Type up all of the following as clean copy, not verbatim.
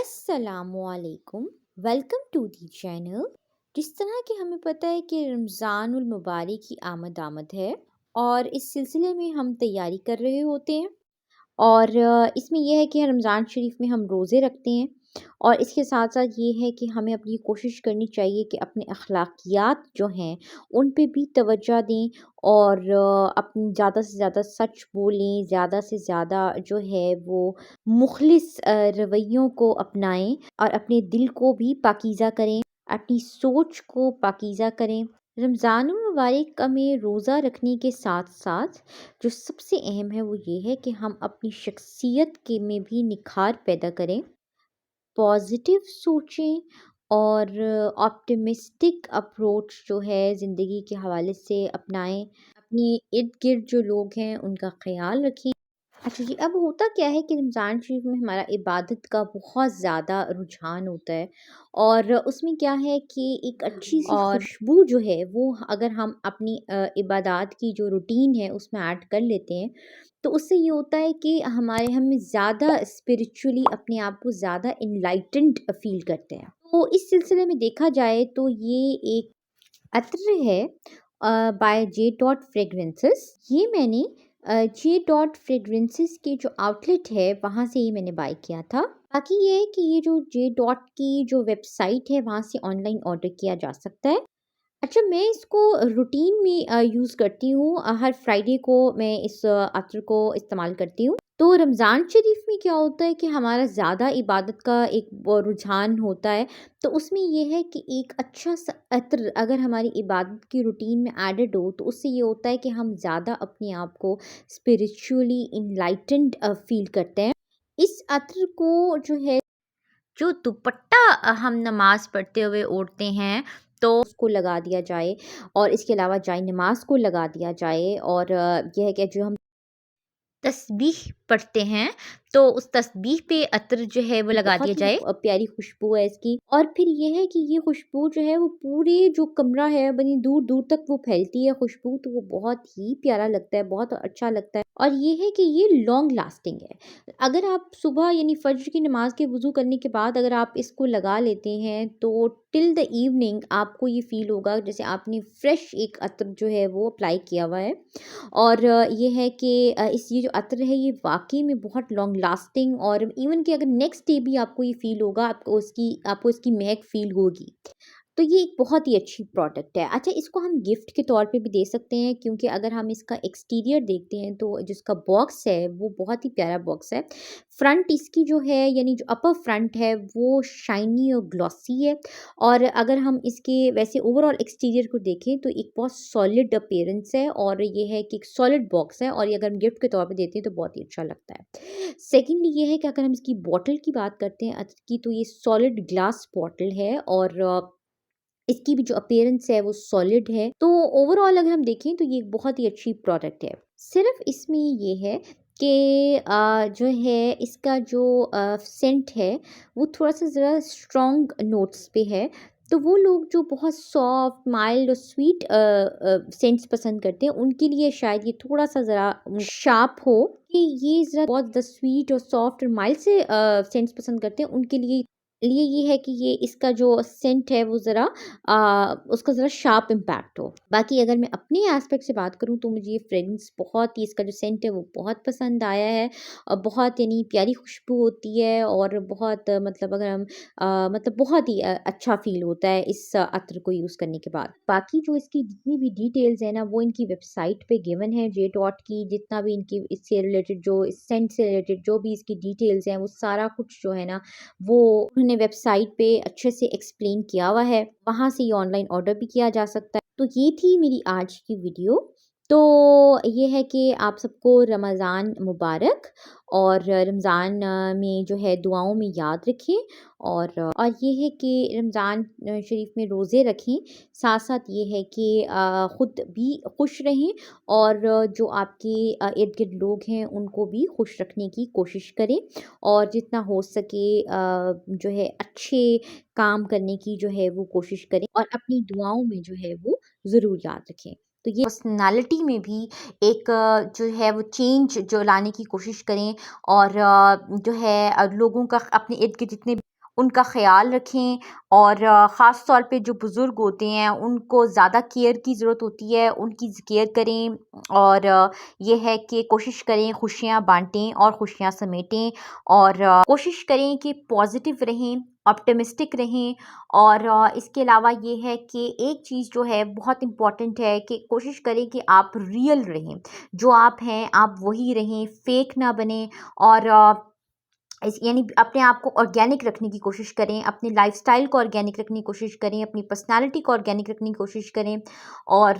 अस्सलामुअलैकुम। Welcome to the channel. जिस तरह कि हमें पता है कि रमज़ानुल मुबारक की आमद आमद है और इस सिलसिले में हम तैयारी कर रहे होते हैं। और इसमें यह है कि रमज़ान शरीफ में हम रोज़े रखते हैं और इसके साथ-साथ ये है कि हमें अपनी कोशिश करनी चाहिए कि अपने अखलाकियात जो हैं, उन पे भी तवज्जो दें और अपनी ज़्यादा से ज़्यादा सच बोलें, ज़्यादा से ज़्यादा जो है वो मुख़लिस रवैयों को अपनाएँ और अपने दिल को भी पाकीज़ा करें, अपनी सोच को पाकीज़ा करें। रमज़ानुल मुबारक में रोज़ा रखने के साथ-साथ जो सबसे अहम है वो ये है कि हम अपनी शख्सियत के में भी निखार पैदा करें, पॉजिटिव सोचें और ऑप्टिमिस्टिक अप्रोच जो है ज़िंदगी के हवाले से अपनाएं, अपने इर्द गिर्द जो लोग हैं उनका ख्याल रखें। अच्छा जी, अब होता क्या है कि रमज़ान शरीफ में हमारा इबादत का बहुत ज़्यादा रुझान होता है और उसमें क्या है कि एक अच्छी-सी और खुशबू जो है वो अगर हम अपनी इबादत की जो रूटीन है उसमें ऐड कर लेते हैं, तो उससे ये होता है कि हमें ज़्यादा स्पिरिचुअली अपने आप को ज़्यादा एनलाइटेंड फ़ील करते हैं। तो इस सिलसिले में देखा जाए तो ये एक अत्र है बाय जे डॉट फ्रेग्रेंसेस। ये मैंने जे डॉट फ्रेग्रेंसेस के जो आउटलेट है वहाँ से ये मैंने बाय किया था। बाकी ये है कि ये जो जे डॉट की जो वेबसाइट है वहाँ से ऑनलाइन ऑर्डर किया जा सकता है। अच्छा, मैं इसको रूटीन में यूज़ करती हूँ। हर फ्राइडे को मैं इस अत्र को इस्तेमाल करती हूँ। तो रमज़ान शरीफ में क्या होता है कि हमारा ज़्यादा इबादत का एक रुझान होता है, तो उसमें ये है कि एक अच्छा-सा अत्र अगर हमारी इबादत की रूटीन में एडेड हो, तो उससे ये होता है कि हम ज़्यादा अपने आप को स्पिरिचुअली एनलाइटेंड फ़ील करते हैं। इस अत्र को जो है, जो दुपट्टा हम नमाज़ पढ़ते हुए ओढ़ते हैं, तो उसको लगा दिया जाए और इसके अलावा जाए नमाज़ को लगा दिया जाए और यह है कि जो हम तस्बीह पढ़ते हैं, तो उस तस्बीह पे अत्र जो है वो लगा दिया जाए। प्यारी खुशबू है इसकी और फिर ये है कि ये खुशबू जो है वो पूरे जो कमरा है बनी दूर-दूर तक वो फैलती है खुशबू, तो वो बहुत ही प्यारा लगता है, बहुत अच्छा लगता है और ये है कि ये लॉन्ग लास्टिंग है। अगर आप सुबह यानी फ़ज्र की नमाज़ के वज़ू करने के बाद अगर आप इसको लगा लेते हैं, तो टिल द इवनिंग आपको ये फ़ील होगा जैसे आपने फ्रेश एक अत्र जो है वो अप्लाई किया हुआ है। और ये है कि इस ये जो अत्र है ये वाक़ई में बहुत लॉन्ग लास्टिंग और इवन कि अगर नेक्स्ट डे भी आपको ये फ़ील होगा, आपको इसकी महक फ़ील होगी। तो ये एक बहुत ही अच्छी प्रोडक्ट है। अच्छा, इसको हम गिफ्ट के तौर पे भी दे सकते हैं क्योंकि अगर हम इसका एक्सटीरियर देखते हैं तो जिसका बॉक्स है वो बहुत ही प्यारा बॉक्स है। फ्रंट इसकी जो है यानी जो अपर फ्रंट है वो शाइनी और ग्लॉसी है और अगर हम इसके वैसे ओवरऑल एक्सटीरियर को देखें तो एक बहुत सॉलिड अपीयरेंस है और ये है कि एक सॉलिड बॉक्स है और ये अगर हम गिफ्ट के तौर पे देते हैं तो बहुत ही अच्छा लगता है। सेकंडली ये है कि अगर हम इसकी बॉटल की बात करते हैं अत्र की, तो ये सॉलिड ग्लास बॉटल है और इसकी भी जो अपीयरेंस है वो सॉलिड है। तो ओवरऑल अगर हम देखें तो ये एक बहुत ही अच्छी प्रोडक्ट है। सिर्फ़ इसमें ये है कि जो है इसका जो सेंट है वो थोड़ा-सा ज़रा स्ट्रॉन्ग नोट्स पे है। तो वो लोग जो बहुत सॉफ्ट, माइल्ड और स्वीट सेंट्स पसंद करते हैं उनके लिए शायद ये थोड़ा-सा ज़रा शार्प हो, कि ये ज़रा बहुत ज़्यादा स्वीट और सॉफ्ट और माइल्ड से सेंट्स पसंद करते हैं उनके लिए ये है कि ये इसका जो सेंट है वो ज़रा उसका ज़रा शार्प इम्पैक्ट हो। बाकी अगर मैं अपने एस्पेक्ट से बात करूँ तो मुझे ये फ्रेग्रेंस बहुत ही इसका जो सेंट है वो बहुत पसंद आया है और बहुत यानी प्यारी खुशबू होती है और बहुत मतलब अगर हम मतलब बहुत ही अच्छा फ़ील होता है इस अत्र को यूज़ करने के बाद। बाकी जो इसकी जितनी भी डिटेल्स हैं ना वो इनकी वेबसाइट पे गिवन है जे डॉट की, जितना भी इनकी इससे रिलेटेड जो इस सेंट से रिलेटेड जो भी इसकी डिटेल्स हैं वो सारा कुछ जो है ना वो उन्होंने वेबसाइट पे अच्छे से एक्सप्लेन किया हुआ है। वहाँ से ये ऑनलाइन ऑर्डर भी किया जा सकता है। तो ये थी मेरी आज की वीडियो। तो ये है कि आप सबको रमज़ान मुबारक और रमज़ान में जो है दुआओं में याद रखें और ये है कि रमज़ान शरीफ में रोज़े रखें। साथ-साथ ये है कि खुद भी खुश रहें और जो आपके इर्द-गिर्द लोग हैं उनको भी खुश रखने की कोशिश करें और जितना हो सके जो है अच्छे काम करने की जो है वो कोशिश करें और अपनी दुआओं में जो है वो ज़रूर याद रखें। तो ये पर्सनैलिटी में भी एक जो है वो चेंज जो लाने की कोशिश करें और जो है लोगों का अपने इर्द-गिर्द जितने उनका ख़्याल रखें और ख़ास तौर पे जो बुज़ुर्ग होते हैं उनको ज़्यादा केयर की ज़रूरत होती है, उनकी केयर करें और ये है कि कोशिश करें खुशियाँ बाँटें और खुशियाँ समेटें और कोशिश करें कि पॉज़िटिव रहें, ऑप्टिमिस्टिक रहें और इसके अलावा ये है कि एक चीज़ जो है बहुत इम्पॉर्टेंट है कि कोशिश करें कि आप रियल रहें। जो आप हैं, आप वही रहें, फ़ेक ना बनें और इस यानी अपने आप को ऑर्गेनिक रखने की कोशिश करें, अपने लाइफ़स्टाइल को ऑर्गेनिक रखने की कोशिश करें, अपनी पर्सनैलिटी को ऑर्गेनिक रखने की कोशिश करें और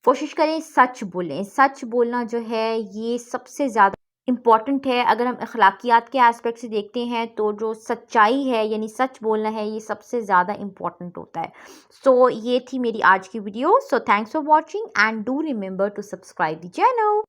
कोशिश करें सच बोलें। सच बोलना जो है ये सबसे ज़्यादा इम्पॉर्टेंट है। अगर हम अखलाकियात के एस्पेक्ट से देखते हैं तो जो सच्चाई है यानी सच बोलना है ये सबसे ज़्यादा इम्पॉर्टेंट होता है। सो ये थी मेरी आज की video. So thanks for watching and do remember to subscribe the channel.